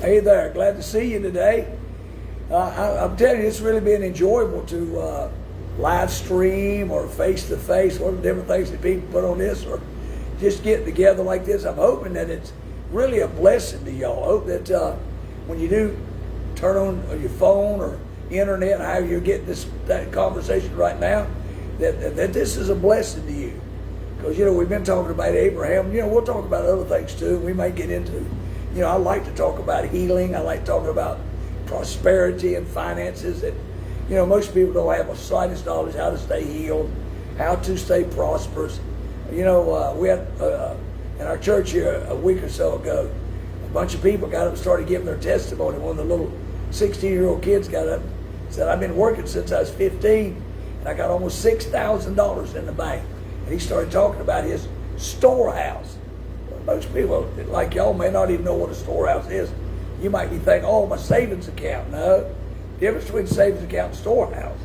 Hey there, glad to see you today. I'm telling you, it's really been enjoyable to live stream or face to face, one of the different things that people put on this, or just getting together like this. I'm hoping that it's really a blessing to y'all. I hope that when you do turn on your phone or internet, how you're getting that conversation right now, that this is a blessing to you. Because, we've been talking about Abraham. We'll talk about other things too. We might get into, I like to talk about healing. I like to talk about prosperity and finances. That, most people don't have a slightest knowledge how to stay healed, how to stay prosperous. We had in our church here a week or so ago, a bunch of people got up and started giving their testimony. One of the little 16-year-old kids got up and said, I've been working since I was 15, and I got almost $6,000 in the bank. And he started talking about his storehouse. Most people, like y'all, may not even know what a storehouse is. You might be thinking, oh, my savings account. No. The difference between savings account and storehouse.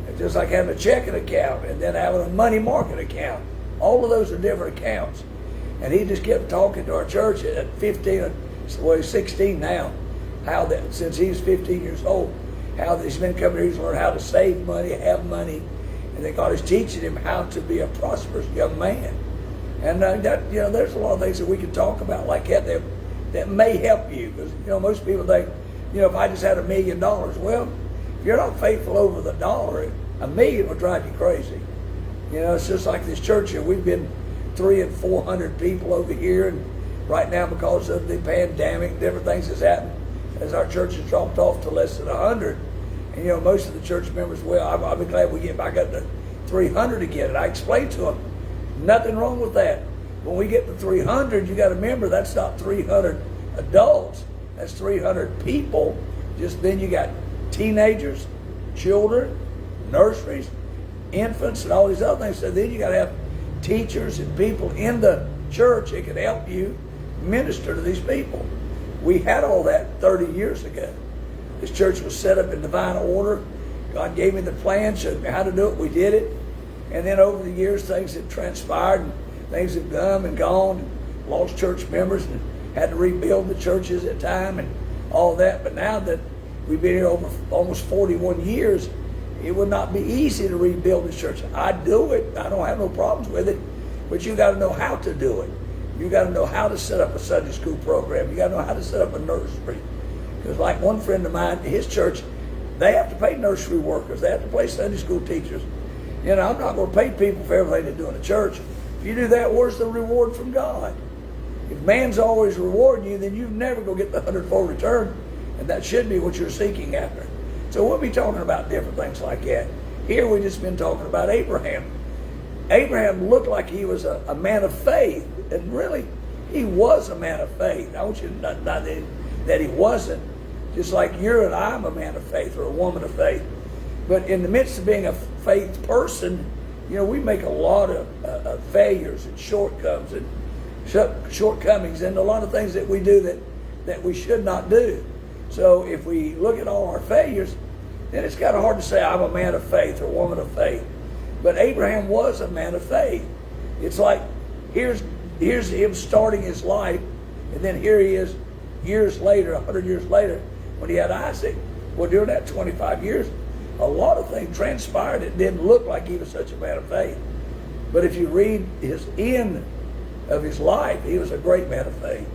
It's just like having a checking account and then having a money market account. All of those are different accounts. And he just kept talking to our church at 15, well, he's 16 now, how that since he was 15 years old, how that he's been coming here, he's learned how to save money, have money, and that God is teaching him how to be a prosperous young man. And there's a lot of things that we can talk about like that may help you. Because, most people think, if I just had $1 million, well, if you're not faithful over the dollar, $1 million will drive you crazy. It's just like this church here. We've been 300 and 400 people over here, and right now because of the pandemic, different things that's happened, as our church has dropped off to less than 100. And, most of the church members, well, I'll be glad we get back up to 300 again. And I explained to them, nothing wrong with that. When we get to 300, you got to remember that's not 300 adults. That's 300 people. Just then you got teenagers, children, nurseries, infants, and all these other things. So then you got to have teachers and people in the church that can help you minister to these people. We had all that 30 years ago. This church was set up in divine order. God gave me the plan, showed me how to do it. We did it. And then over the years, things have transpired, and things have come and gone, and lost church members, and had to rebuild the churches at time and all that. But now that we've been here over almost 41 years, it would not be easy to rebuild the church. I do it. I don't have no problems with it. But you got to know how to do it. You got to know how to set up a Sunday school program. You got to know how to set up a nursery. Because like one friend of mine, his church, they have to pay nursery workers. They have to pay Sunday school teachers. I'm not going to pay people for everything they do in the church. If you do that, where's the reward from God? If man's always rewarding you, then you're never going to get the 100-fold return. And that should be what you're seeking after. So we'll be talking about different things like that. Here we've just been talking about Abraham. Abraham looked like he was a man of faith. And really, he was a man of faith. I want you to not that he wasn't. Just like you're and I'm a man of faith or a woman of faith. But in the midst of being a faith person, we make a lot of failures and shortcomings and a lot of things that we do that we should not do. So if we look at all our failures, then it's kind of hard to say I'm a man of faith or a woman of faith. But Abraham was a man of faith. It's like here's him starting his life, and then here he is years later, 100 years later, when he had Isaac. Well, during that 25 years, a lot of things transpired. It didn't look like he was such a man of faith. But if you read his end of his life, he was a great man of faith.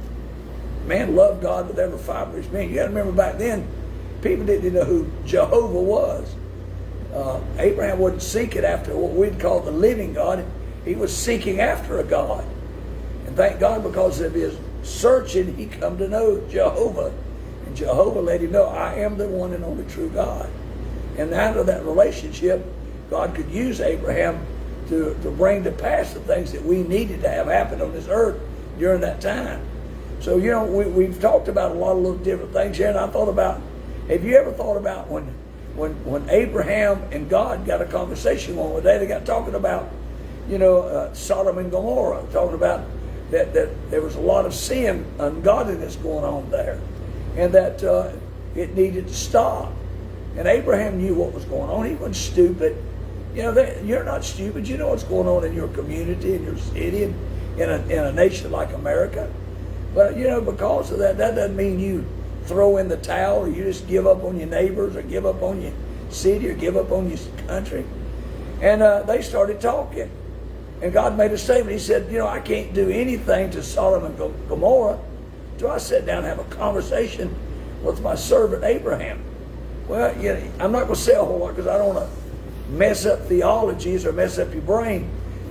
Man loved God with every fiber of his being. You got to remember back then, people didn't know who Jehovah was. Abraham wasn't seeking after what we'd call the living God. He was seeking after a God. And thank God, because of his searching, he come to know Jehovah. And Jehovah let him know, I am the one and only true God. And out of that relationship, God could use Abraham to bring to pass the things that we needed to have happen on this earth during that time. So, we've talked about a lot of little different things here, and I thought about, have you ever thought about when Abraham and God got a conversation one day, they got talking about, Sodom and Gomorrah, talking about that there was a lot of sin, ungodliness going on there, and that it needed to stop. And Abraham knew what was going on. He wasn't stupid. You're not stupid. You know what's going on in your community, in your city, and in a nation like America. But, because of that doesn't mean you throw in the towel, or you just give up on your neighbors, or give up on your city, or give up on your country? And they started talking. And God made a statement. He said, I can't do anything to Sodom and Gomorrah until I sit down and have a conversation with my servant Abraham. Well, I'm not going to say a whole lot because I don't want to mess up theologies or mess up your brain.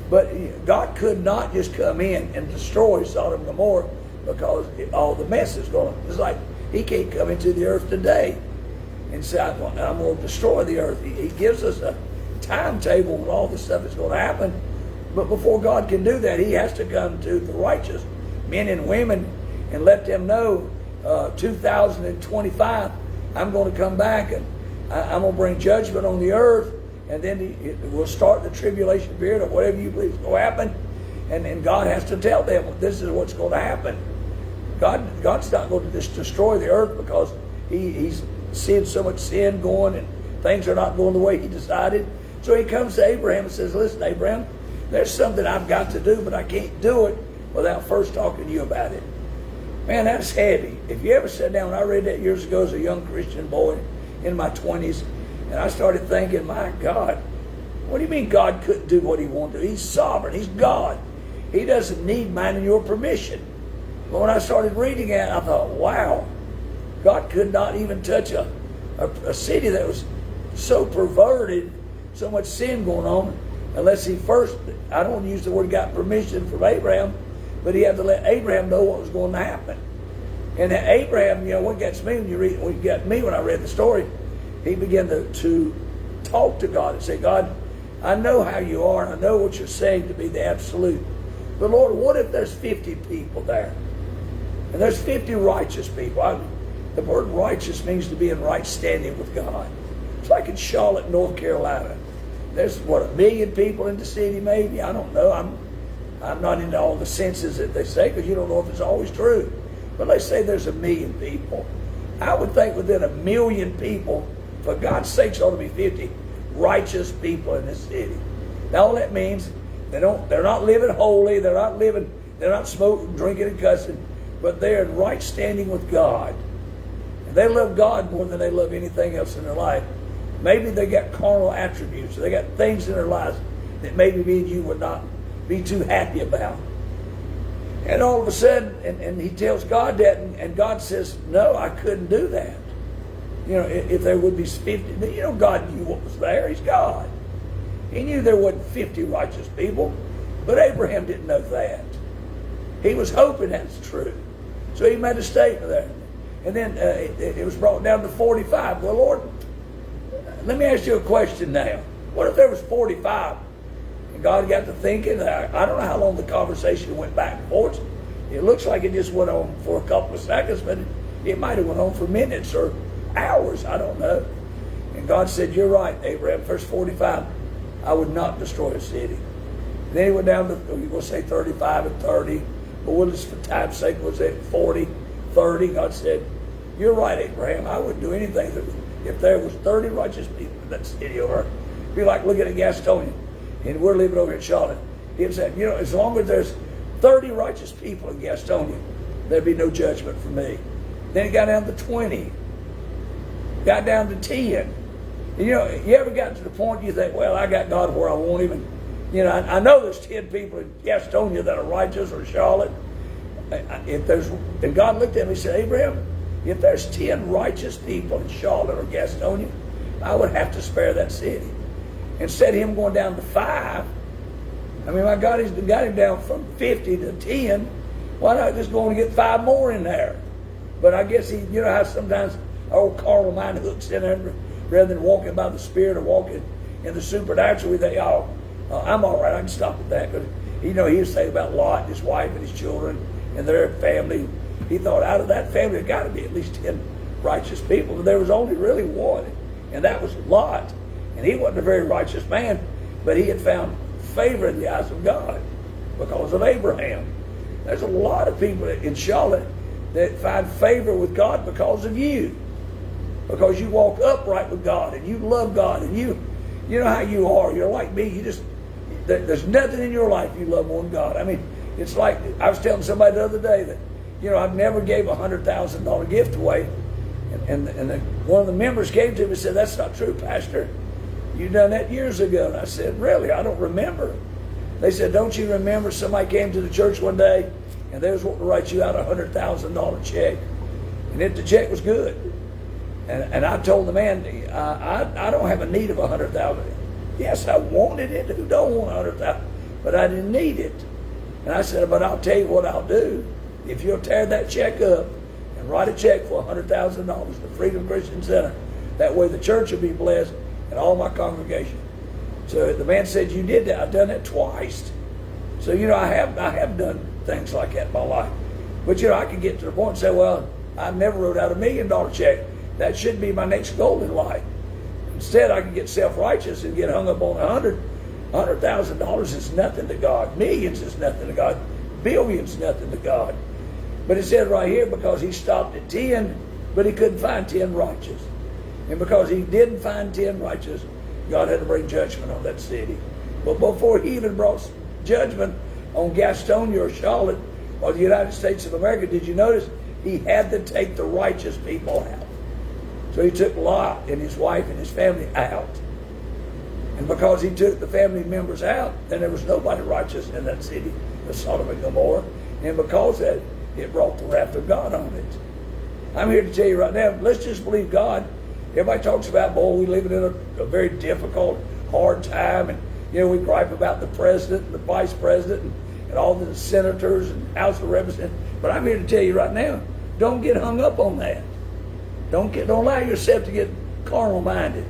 But God could not just come in and destroy Sodom and Gomorrah because all the mess is going on. It's like he can't come into the earth today and say, I'm going to destroy the earth. He gives us a timetable when all this stuff is going to happen. But before God can do that, he has to come to the righteous men and women and let them know 2025, I'm going to come back and I'm going to bring judgment on the earth. And then we'll start the tribulation period or whatever you believe is going to happen. And God has to tell them this is what's going to happen. God's not going to just destroy the earth because he's seeing so much sin going and things are not going the way he decided. So he comes to Abraham and says, listen, Abraham, there's something I've got to do, but I can't do it without first talking to you about it. Man, that's heavy. If you ever sat down, I read that years ago as a young Christian boy in my 20s, and I started thinking, my God, what do you mean God couldn't do what he wanted to do? He's sovereign. He's God. He doesn't need mine and your permission. But when I started reading it, I thought, wow, God could not even touch a city that was so perverted, so much sin going on, unless he first, I don't use the word got permission from Abraham, but he had to let Abraham know what was going to happen. And Abraham, what gets me when I read the story, he began to talk to God and say, God, I know how you are, and I know what you're saying to be the absolute. But Lord, what if there's 50 people there? And there's 50 righteous people. The word righteous means to be in right standing with God. It's like in Charlotte, North Carolina. There's, 1 million people in the city maybe? I don't know. I'm not into all the senses that they say because you don't know if it's always true. But let's say there's 1 million people. I would think within 1 million people, for God's sakes, ought to be 50 righteous people in this city. Now all that means they're not living holy, they're not smoking, drinking, and cussing, but they're in right standing with God. And they love God more than they love anything else in their life. Maybe they got carnal attributes, they got things in their lives that maybe me and you would not be too happy about. And all of a sudden, and he tells God that, and God says, no, I couldn't do that. If there would be 50, God knew what was there. He's God. He knew there wasn't 50 righteous people, but Abraham didn't know that. He was hoping that's true. So he made a statement there. And then it was brought down to 45. Well, Lord, let me ask you a question now. What if there was 45? And God got to thinking. I don't know how long the conversation went back and forth. It looks like it just went on for a couple of seconds, but it might have went on for minutes or hours. I don't know. And God said, you're right, Abraham. Verse 45, I would not destroy a city. And then he went down to, we'll say 35 and 30. But we'll just, for time's sake, we'll say 40, 30. God said, you're right, Abraham. I wouldn't do anything. If there was 30 righteous people in that city over, it'd be like looking at Gastonia. And we're living over in Charlotte. He'd say, as long as there's 30 righteous people in Gastonia, there'd be no judgment for me. Then it got down to 20. Got down to 10. And you ever got to the point you think, well, I got God where I want him. And, I know there's 10 people in Gastonia that are righteous, or Charlotte. And God looked at me and said, Abraham, if there's 10 righteous people in Charlotte or Gastonia, I would have to spare that city. Instead of him going down to 5, my God, he's got him down from 50 to 10. Why not just go and get 5 more in there? But I guess how sometimes our old carnal mind hooks in there, rather than walking by the Spirit or walking in the supernatural, we think, I'm all right, I can stop at that. Because, he was saying about Lot and his wife and his children and their family. He thought out of that family, there got to be at least 10 righteous people. But there was only really one, and that was Lot. And he wasn't a very righteous man, but he had found favor in the eyes of God because of Abraham. There's a lot of people in Charlotte that find favor with God because of you. Because you walk upright with God and you love God, and you know how you are. You're like me. There's nothing in your life you love more than God. It's like I was telling somebody the other day that, I never gave a $100,000 gift away One of the members came to me and said, "That's not true, Pastor. You done that years ago." And I said, "Really? I don't remember." They said, "Don't you remember somebody came to the church one day and they was wanting to write you out a $100,000 check, and if the check was good?" And I told the man, I don't have a need of $100,000. Yes, I wanted it. Who don't want $100,000? But I didn't need it. And I said, "But I'll tell you what I'll do. If you'll tear that check up and write a check for $100,000 to Freedom Christian Center, that way the church will be blessed and all my congregation." So the man said, "You did that." I've done that twice. So, I have done things like that in my life. But, I could get to the point and say, "Well, I never wrote out $1 million check. That should be my next goal in life." Instead, I can get self-righteous and get hung up on $100,000 is nothing to God. Millions is nothing to God. Billions nothing to God. But it said right here, because he stopped at 10, but he couldn't find 10 righteous. And because he didn't find 10 righteous, God had to bring judgment on that city. But before he even brought judgment on Gastonia or Charlotte or the United States of America, did you notice he had to take the righteous people out? So he took Lot and his wife and his family out. And because he took the family members out, then there was nobody righteous in that city of Sodom and Gomorrah. And because of that, it brought the wrath of God on it. I'm here to tell you right now, let's just believe God. Everybody talks about, boy, we live in a very difficult, hard time. And, we gripe about the president and the vice president and all the senators and House of Representatives. But I'm here to tell you right now, don't get hung up on that. Don't allow yourself to get carnal minded.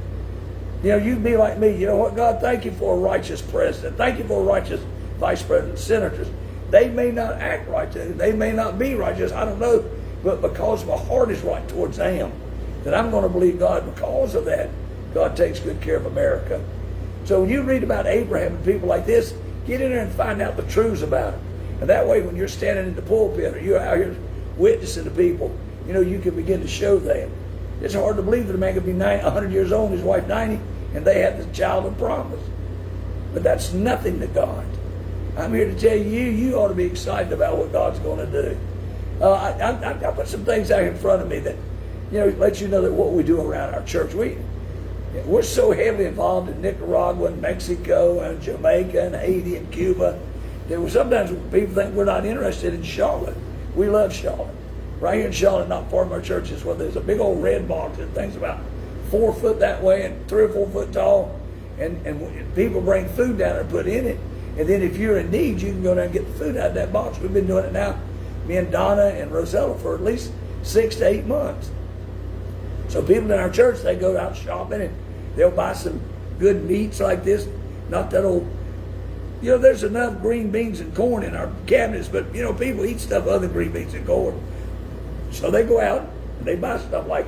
You can be like me. You know what, God, thank you for a righteous president. Thank you for a righteous vice president, senators. They may not act righteous. They may not be righteous. I don't know. But because my heart is right towards them, that I'm going to believe God. Because of that, God takes good care of America. So when you read about Abraham and people like this, get in there and find out the truths about it. And that way, when you're standing in the pulpit or you're out here witnessing to people, you can begin to show them. It's hard to believe that a man could be 100 years old and his wife 90, and they have the child of promise. But that's nothing to God. I'm here to tell you, you ought to be excited about what God's going to do. I put some things out in front of me that, let you know that what we do around our church. We're so heavily involved in Nicaragua and Mexico and Jamaica and Haiti and Cuba that sometimes people think we're not interested in Charlotte. We love Charlotte. Right here in Charlotte, not far from our churches, where there's a big old red box that thing's about 4 foot that way and 3 or 4 foot tall. And people bring food down there and put in it. And then if you're in need, you can go down and get the food out of that box. We've been doing it now, me and Donna and Rosella, for at least 6 to 8 months. So people in our church, they go out shopping and they'll buy some good meats like this. Not that old, there's enough green beans and corn in our cabinets, but, people eat stuff other than green beans and corn. So they go out and they buy stuff like,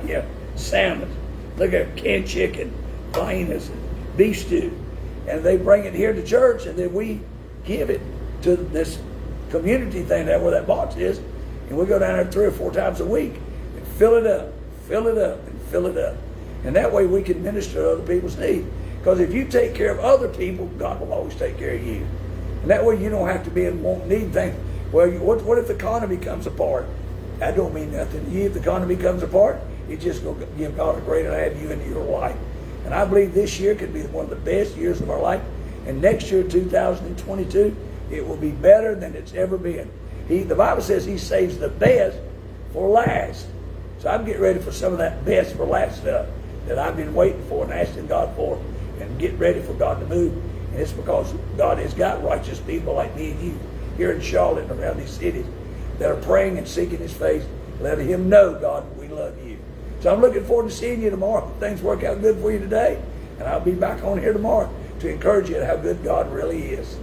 salmon, look at canned chicken, viennas, beef stew. And they bring it here to church, and then we give it to this community thing there where that box is. And we go down there 3 or 4 times a week and fill it up, and fill it up. And that way we can minister to other people's needs. Because if you take care of other people, God will always take care of you. And that way you don't have to be in want need things. Well, what if the economy comes apart? That don't mean nothing to you. If the economy comes apart, you just go give God a greater to have you into your life. And I believe this year could be one of the best years of our life. And next year, 2022, it will be better than it's ever been. The Bible says he saves the best for last. So I'm getting ready for some of that best for last stuff that I've been waiting for and asking God for, and getting ready for God to move. And it's because God has got righteous people like me and you here in Charlotte and around these cities that are praying and seeking his face, letting him know, God, we love you. So I'm looking forward to seeing you tomorrow. Things work out good for you today, and I'll be back on here tomorrow to encourage you how good God really is.